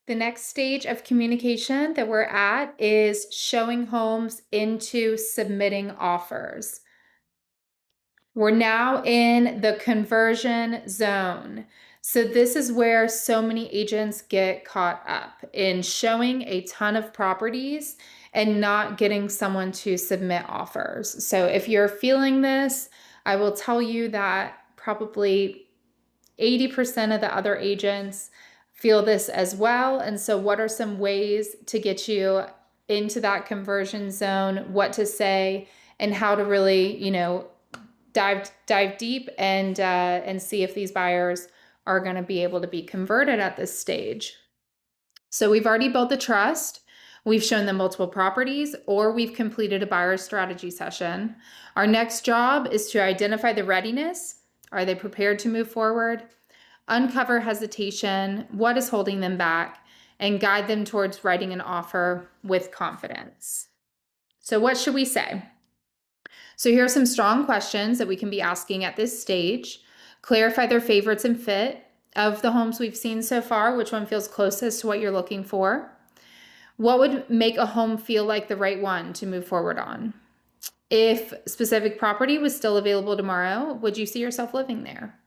The next stage of communication that we're at is showing homes into submitting offers. We're now in the conversion zone. So this is where so many agents get caught up in showing a ton of properties and not getting someone to submit offers. So if you're feeling this, I will tell you that probably 80% of the other agents feel this as well. And so what are some ways to get you into that conversion zone, what to say, and how to really, dive deep and see if these buyers are going to be able to be converted at this stage. So we've already built the trust. We've shown them multiple properties, or we've completed a buyer strategy session. Our next job is to identify the readiness. Are they prepared to move forward? Uncover hesitation, what is holding them back, and guide them towards writing an offer with confidence. So what should we say? So here are some strong questions that we can be asking at this stage. Clarify their favorites and fit of the homes we've seen so far. Which one feels closest to what you're looking for? What would make a home feel like the right one to move forward on? If specific property was still available tomorrow, would you see yourself living there?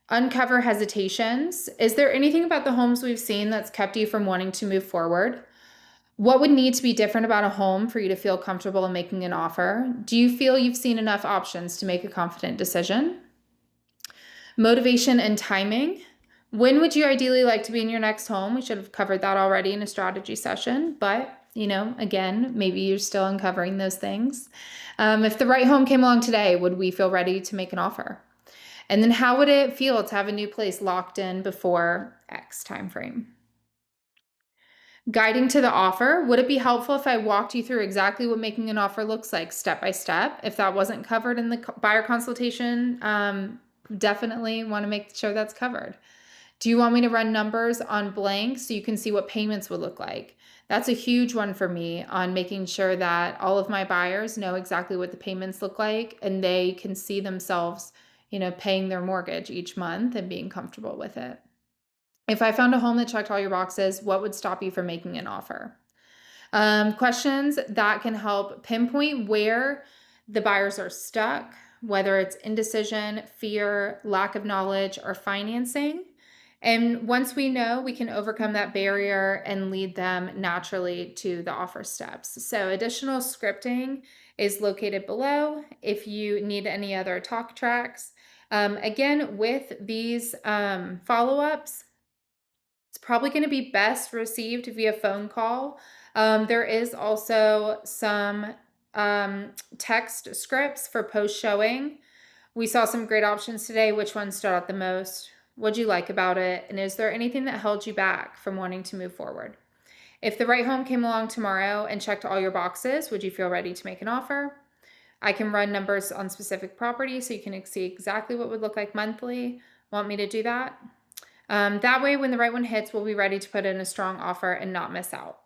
Uncover hesitations. Is there anything about the homes we've seen that's kept you from wanting to move forward? What would need to be different about a home for you to feel comfortable in making an offer? Do you feel you've seen enough options to make a confident decision? Motivation and timing. When would you ideally like to be in your next home? We should have covered that already in a strategy session, but again, maybe you're still uncovering those things. If the right home came along today, would we feel ready to make an offer? And then how would it feel to have a new place locked in before X timeframe? Guiding to the offer. Would it be helpful if I walked you through exactly what making an offer looks like step by step? If that wasn't covered in the buyer consultation, definitely want to make sure that's covered. Do you want me to run numbers on blank so you can see what payments would look like? That's a huge one for me on making sure that all of my buyers know exactly what the payments look like and they can see themselves, paying their mortgage each month and being comfortable with it. If I found a home that checked all your boxes, what would stop you from making an offer? Questions that can help pinpoint where the buyers are stuck, whether it's indecision, fear, lack of knowledge, or financing. And once we know, we can overcome that barrier and lead them naturally to the offer steps. So additional scripting is located below if you need any other talk tracks. Again, with these follow-ups, it's probably going to be best received via phone call. There is also some text scripts for post showing. We saw some great options today. Which one stood out the most? What'd you like about it? And is there anything that held you back from wanting to move forward? If the right home came along tomorrow and checked all your boxes, would you feel ready to make an offer? I can run numbers on specific properties so you can see exactly what would look like monthly. Want me to do that? That way, when the right one hits, we'll be ready to put in a strong offer and not miss out.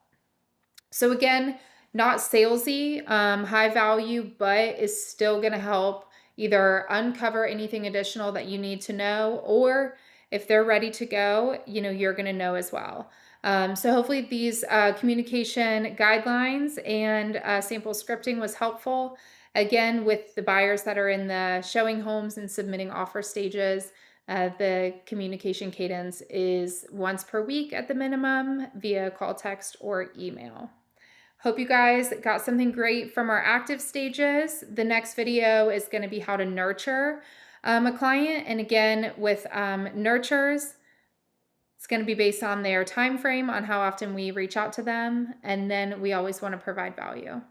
So again, not salesy, high value, but is still going to help either uncover anything additional that you need to know, or if they're ready to go, you're going to know as well. So hopefully these communication guidelines and sample scripting was helpful. Again, with the buyers that are in the showing homes and submitting offer stages, the communication cadence is once per week at the minimum via call, text, or email. Hope you guys got something great from our active stages. The next video is going to be how to nurture a client. And again, with nurtures, it's going to be based on their time frame, on how often we reach out to them. And then we always want to provide value.